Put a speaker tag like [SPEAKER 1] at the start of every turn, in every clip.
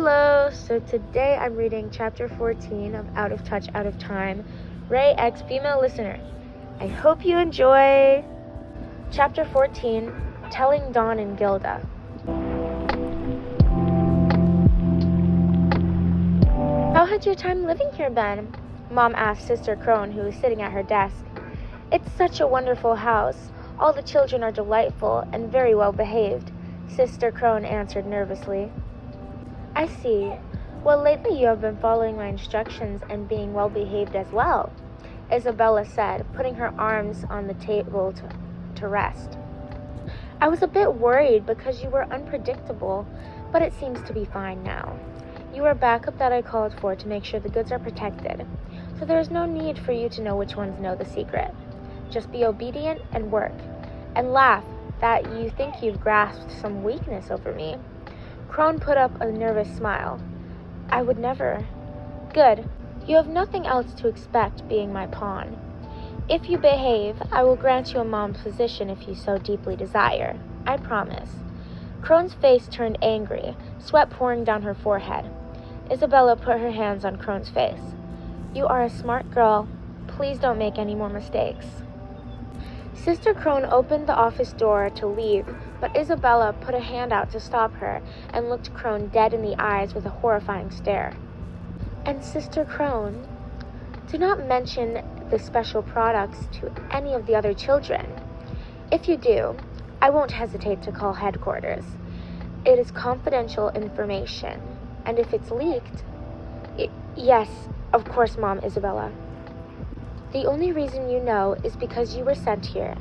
[SPEAKER 1] Hello, so today I'm reading chapter 14 of Out of Touch, Out of Time, Ray X Female Listener. I hope you enjoy. Chapter 14, Telling Dawn and Gilda. How had your time living here been? Mom asked Sister Krone, who was sitting at her desk. It's such a wonderful house. All the children are delightful and very well behaved, Sister Krone answered nervously. I see. Well, lately you have been following my instructions and being well behaved as well, Isabella said, putting her arms on the table to rest. I was a bit worried because you were unpredictable, but it seems to be fine now. You are backup that I called for to make sure the goods are protected, so there is no need for you to know which ones know the secret. Just be obedient and work, and laugh that you think you've grasped some weakness over me. Krone put up a nervous smile. I would never. Good. You have nothing else to expect being my pawn. If you behave, I will grant you a mom's position if you so deeply desire. I promise. Krone's face turned angry, sweat pouring down her forehead. Isabella put her hands on Krone's face. You are a smart girl. Please don't make any more mistakes. Sister Krone opened the office door to leave, but Isabella put a hand out to stop her and looked Krone dead in the eyes with a horrifying stare. And Sister Krone, do not mention the special products to any of the other children. If you do, I won't hesitate to call headquarters. It is confidential information, and if it's leaked... Yes, of course, Mom, Isabella. The only reason you know is because you were sent here.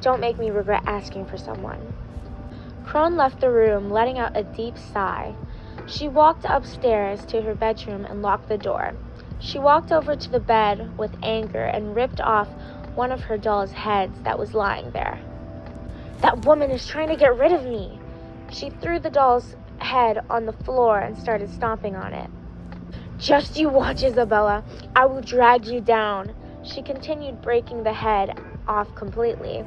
[SPEAKER 1] Don't make me regret asking for someone. Krone left the room, letting out a deep sigh. She walked upstairs to her bedroom and locked the door. She walked over to the bed with anger and ripped off one of her doll's heads that was lying there. That woman is trying to get rid of me. She threw the doll's head on the floor and started stomping on it. Just you watch, Isabella. I will drag you down. She continued breaking the head off completely.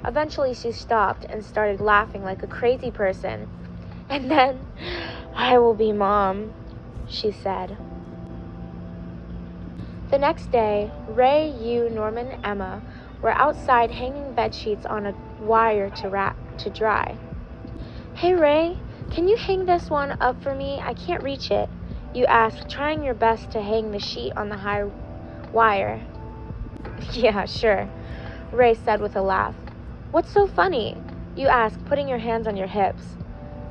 [SPEAKER 1] Eventually she stopped and started laughing like a crazy person. And then, I will be Mom, she said. The next day, Ray, you, Norman, and Emma were outside hanging bedsheets on a wire to dry. Hey Ray, can you hang this one up for me? I can't reach it, you asked, trying your best to hang the sheet on the high wire. Yeah, sure, Ray said with a laugh. What's so funny? You asked, putting your hands on your hips.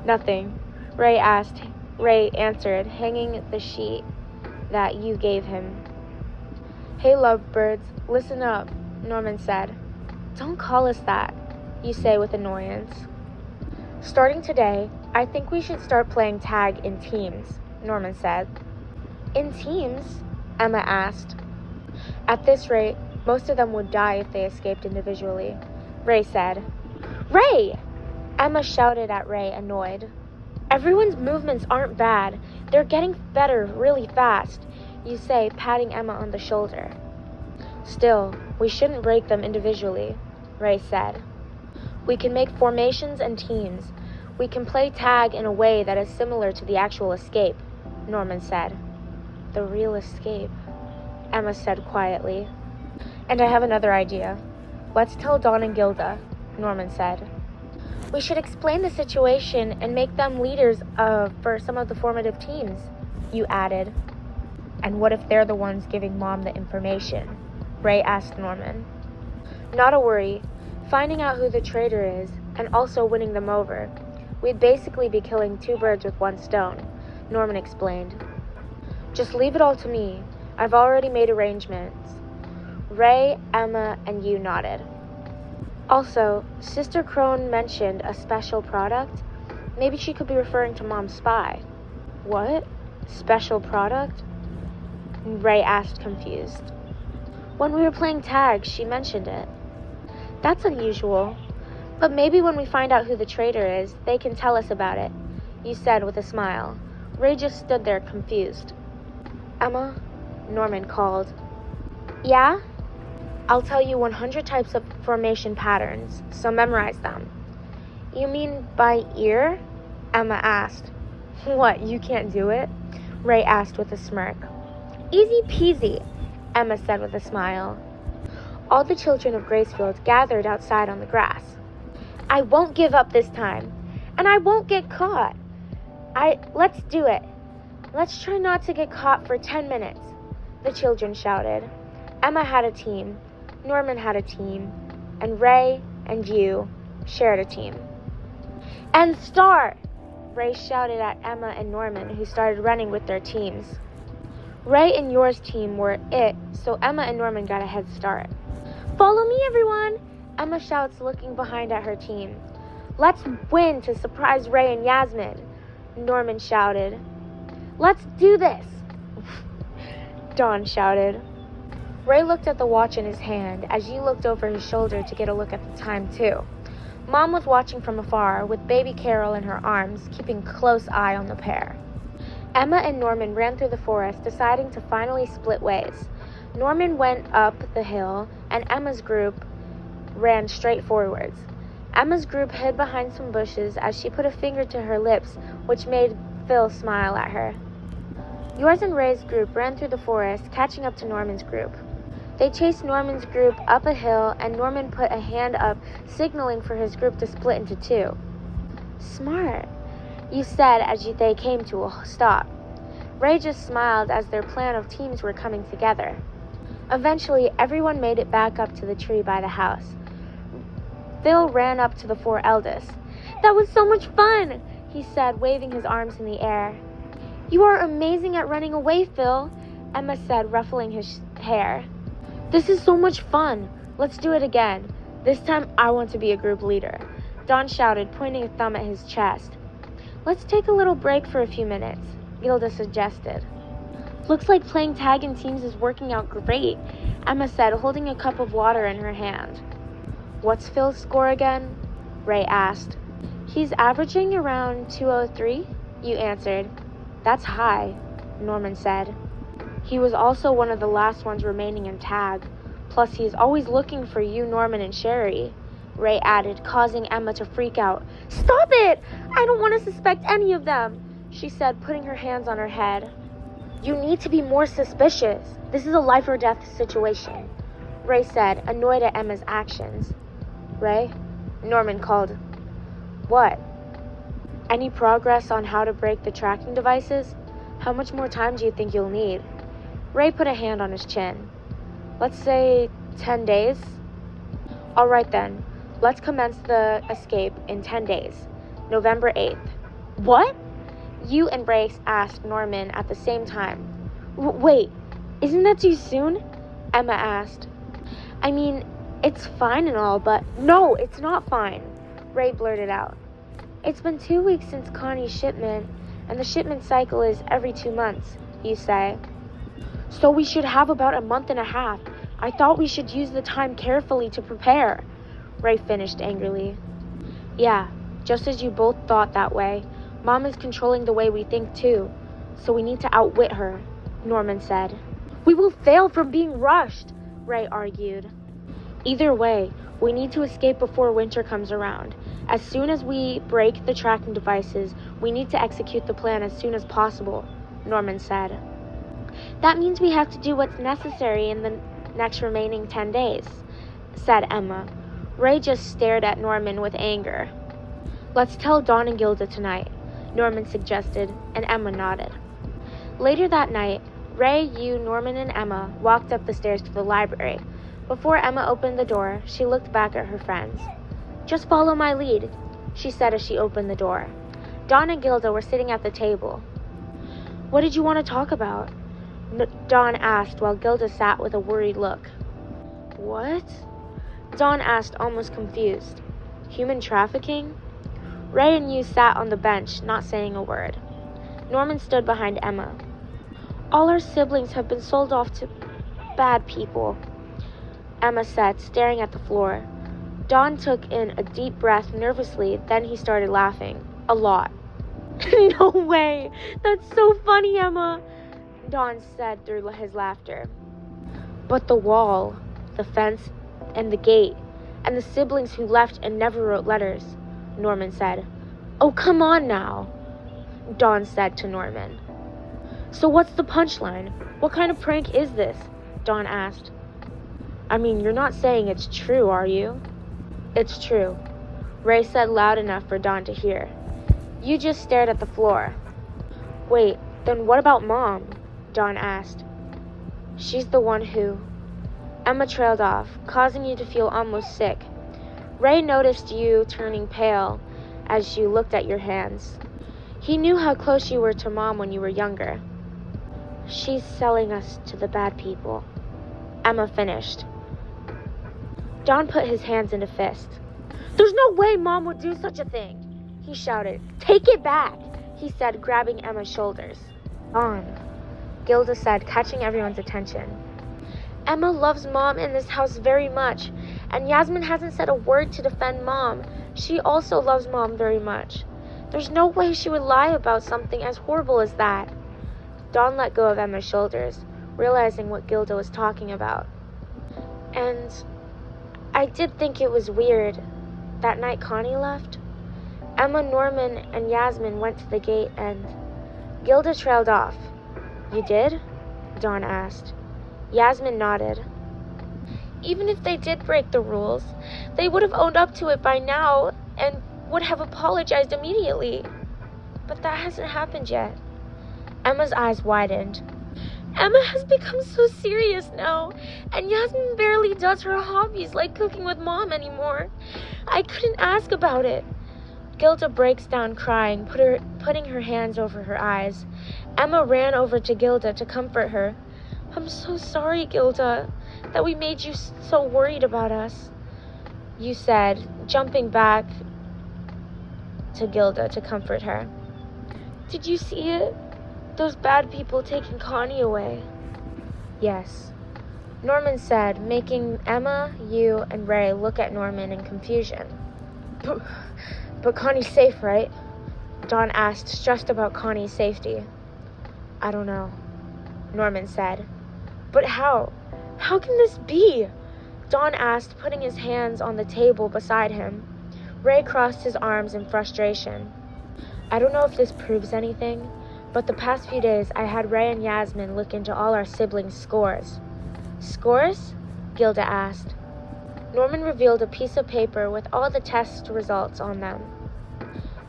[SPEAKER 1] Nothing, Ray answered, hanging the sheet that you gave him. Hey, lovebirds, listen up, Norman said. Don't call us that, you say with annoyance. Starting today, I think we should start playing tag in teams, Norman said. In teams? Emma asked. At this rate, most of them would die if they escaped individually, Ray said. Ray! Emma shouted at Ray, annoyed. Everyone's movements aren't bad. They're getting better really fast, you say, patting Emma on the shoulder. Still, we shouldn't break them individually, Ray said. We can make formations and teams. We can play tag in a way that is similar to the actual escape, Norman said. The real escape, Emma said quietly. And I have another idea. Let's tell Dawn and Gilda, Norman said. We should explain the situation and make them leaders for some of the formative teams, you added. And what if they're the ones giving Mom the information? Ray asked Norman. Not a worry. Finding out who the traitor is, and also winning them over. We'd basically be killing two birds with one stone, Norman explained. Just leave it all to me. I've already made arrangements. Ray, Emma, and you nodded. Also, Sister Krone mentioned a special product. Maybe she could be referring to Mom's spy. What? Special product? Ray asked, confused. When we were playing tag, she mentioned it. That's unusual. But maybe when we find out who the traitor is, they can tell us about it, you said with a smile. Ray just stood there, confused. Emma? Norman called. Yeah? I'll tell you 100 types of formation patterns, so memorize them. You mean by ear? Emma asked. What, you can't do it? Ray asked with a smirk. Easy peasy, Emma said with a smile. All the children of Gracefield gathered outside on the grass. I won't give up this time, and I won't get caught. Let's do it. Let's try not to get caught for 10 minutes, the children shouted. Emma had a team, Norman had a team, and Ray and you shared a team. And start! Ray shouted at Emma and Norman, who started running with their teams. Ray and yours team were it, so Emma and Norman got a head start. Follow me, everyone! Emma shouts, looking behind at her team. Let's win to surprise Ray and Yasmin, Norman shouted. Let's do this! Dawn shouted. Ray looked at the watch in his hand as you looked over his shoulder to get a look at the time, too. Mom was watching from afar, with baby Carol in her arms, keeping close eye on the pair. Emma and Norman ran through the forest, deciding to finally split ways. Norman went up the hill, and Emma's group ran straight forwards. Emma's group hid behind some bushes as she put a finger to her lips, which made Phil smile at her. Yours and Ray's group ran through the forest, catching up to Norman's group. They chased Norman's group up a hill, and Norman put a hand up, signaling for his group to split into two. Smart, you said as they came to a stop. Ray just smiled as their plan of teams were coming together. Eventually, everyone made it back up to the tree by the house. Phil ran up to the four eldest. That was so much fun, he said, waving his arms in the air. You are amazing at running away, Phil, Emma said, ruffling his hair. This is so much fun. Let's do it again. This time I want to be a group leader, Don shouted, pointing a thumb at his chest. Let's take a little break for a few minutes, Gilda suggested. Looks like playing tag in teams is working out great, Emma said, holding a cup of water in her hand. What's Phil's score again? Ray asked. He's averaging around 203, you answered. That's high, Norman said. He was also one of the last ones remaining in tag. Plus, he's always looking for you, Norman, and Sherry, Ray added, causing Emma to freak out. Stop it! I don't want to suspect any of them, she said, putting her hands on her head. You need to be more suspicious. This is a life or death situation, Ray said, annoyed at Emma's actions. Ray? Norman called. What? Any progress on how to break the tracking devices? How much more time do you think you'll need? Ray put a hand on his chin. Let's say 10 days? All right then. Let's commence the escape in 10 days. November 8th. What? You and Ray asked Norman at the same time. Wait, isn't that too soon? Emma asked. I mean, it's fine and all, but... No, it's not fine, Ray blurted out. It's been 2 weeks since Connie's shipment, and the shipment cycle is every 2 months, you say. So we should have about a month and a half. I thought we should use the time carefully to prepare, Ray finished angrily. Yeah, just as you both thought that way. Mom is controlling the way we think too, so we need to outwit her, Norman said. We will fail from being rushed, Ray argued. Either way, we need to escape before winter comes around. As soon as we break the tracking devices, we need to execute the plan as soon as possible, Norman said. That means we have to do what's necessary in the next remaining 10 days, said Emma. Ray just stared at Norman with anger. Let's tell Dawn and Gilda tonight, Norman suggested, and Emma nodded. Later that night, Ray, you, Norman, and Emma walked up the stairs to the library. Before Emma opened the door, she looked back at her friends. Just follow my lead, she said as she opened the door. Dawn and Gilda were sitting at the table. What did you want to talk about? Dawn asked while Gilda sat with a worried look. What? Dawn asked, almost confused. Human trafficking? Ray and you sat on the bench, not saying a word. Norman stood behind Emma. All our siblings have been sold off to bad people, Emma said, staring at the floor. Dawn took in a deep breath nervously, then he started laughing. A lot. No way! That's so funny, Emma! Dawn said through his laughter. But the wall, the fence, and the gate, and the siblings who left and never wrote letters, Norman said. Oh, come on now. Dawn said to Norman. So what's the punchline? What kind of prank is this? Dawn asked. I mean, you're not saying it's true, are you? It's true, Ray said loud enough for Dawn to hear. You just stared at the floor. Wait, then what about Mom? Dawn asked. She's the one who... Emma trailed off, causing you to feel almost sick. Ray noticed you turning pale as you looked at your hands. He knew how close you were to Mom when you were younger. She's selling us to the bad people, Emma finished. Dawn put his hands into fists. There's no way Mom would do such a thing, he shouted. Take it back, he said, grabbing Emma's shoulders. Dawn, Gilda said, catching everyone's attention. Emma loves Mom in this house very much, and Yasmin hasn't said a word to defend Mom. She also loves Mom very much. There's no way she would lie about something as horrible as that. Dawn let go of Emma's shoulders, realizing what Gilda was talking about. And I did think it was weird. That night Connie left, Emma, Norman, and Yasmin went to the gate and Gilda trailed off. You did? Dawn asked. Yasmin nodded. Even if they did break the rules, they would have owned up to it by now and would have apologized immediately. But that hasn't happened yet. Emma's eyes widened. Emma has become so serious now, and Yasmin barely does her hobbies like cooking with Mom anymore. I couldn't ask about it. Gilda breaks down crying, putting her hands over her eyes. Emma ran over to Gilda to comfort her. I'm so sorry, Gilda, that we made you so worried about us, you said, jumping back to Gilda to comfort her. Did you see it? Those bad people taking Connie away. Yes, Norman said, making Emma, you, and Ray look at Norman in confusion. But Connie's safe, right? Dawn asked, stressed about Connie's safety. I don't know, Norman said. But how? How can this be? Dawn asked, putting his hands on the table beside him. Ray crossed his arms in frustration. I don't know if this proves anything, but the past few days I had Ray and Yasmin look into all our siblings' scores. Scores? Gilda asked. Norman revealed a piece of paper with all the test results on them.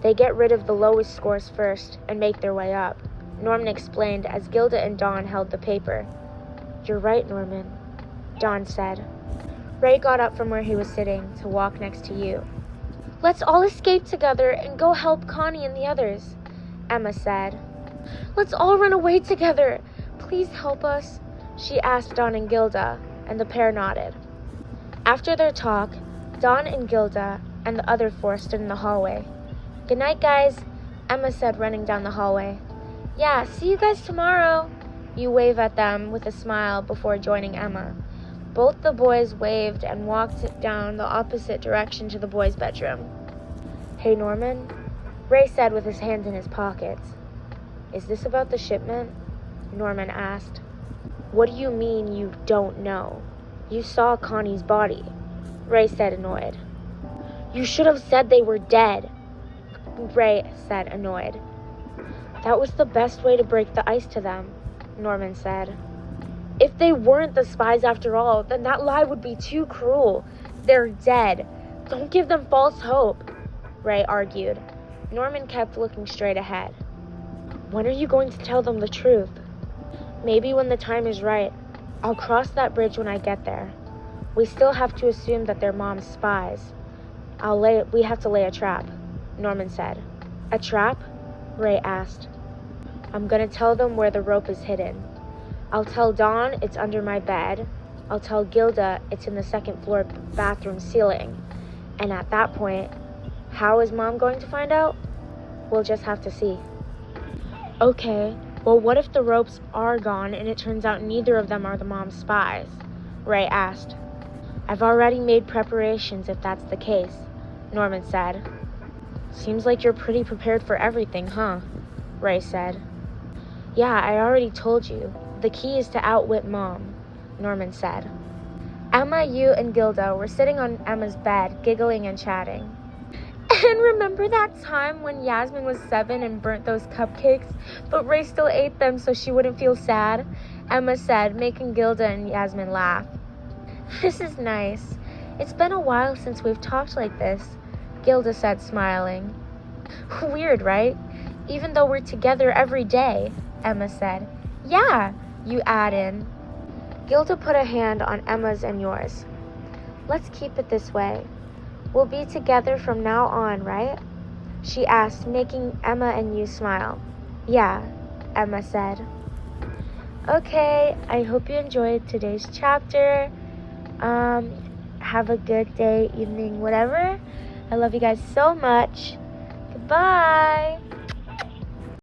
[SPEAKER 1] They get rid of the lowest scores first and make their way up, Norman explained as Gilda and Dawn held the paper. You're right, Norman, Dawn said. Ray got up from where he was sitting to walk next to you. Let's all escape together and go help Connie and the others, Emma said. Let's all run away together. Please help us, she asked Dawn and Gilda, and the pair nodded. After their talk, Dawn and Gilda and the other four stood in the hallway. Good night, guys, Emma said, running down the hallway. Yeah, see you guys tomorrow. You wave at them with a smile before joining Emma. Both the boys waved and walked down the opposite direction to the boys' bedroom. Hey, Norman, Ray said with his hands in his pockets. Is this about the shipment? Norman asked. What do you mean you don't know? You saw Connie's body, Ray said, annoyed. You should have said they were dead, Ray said, annoyed. That was the best way to break the ice to them, Norman said. If they weren't the spies after all, then that lie would be too cruel. They're dead. Don't give them false hope, Ray argued. Norman kept looking straight ahead. When are you going to tell them the truth? Maybe when the time is right. I'll cross that bridge when I get there. We still have to assume that they're Mom's spies. We have to lay a trap, Norman said. A trap? Ray asked. I'm gonna tell them where the rope is hidden. I'll tell Dawn it's under my bed. I'll tell Gilda it's in the second floor bathroom ceiling. And at that point, how is Mom going to find out? We'll just have to see. Okay, well, what if the ropes are gone and it turns out neither of them are the Mom's spies? Ray asked. I've already made preparations if that's the case, Norman said. Seems like you're pretty prepared for everything, huh? Ray said. Yeah, I already told you. The key is to outwit Mom, Norman said. Emma, you, and Gilda were sitting on Emma's bed, giggling and chatting. And remember that time when Yasmin was 7 and burnt those cupcakes, but Ray still ate them so she wouldn't feel sad? Emma said, making Gilda and Yasmin laugh. This is nice. It's been a while since we've talked like this, Gilda said, smiling. Weird, right? Even though we're together every day, Emma said. Yeah, you add in. Gilda put a hand on Emma's and yours. Let's keep it this way. We'll be together from now on, right? She asked, making Emma and you smile. Yeah, Emma said. Okay, I hope you enjoyed today's chapter. Have a good day, evening, whatever. I love you guys so much. Goodbye.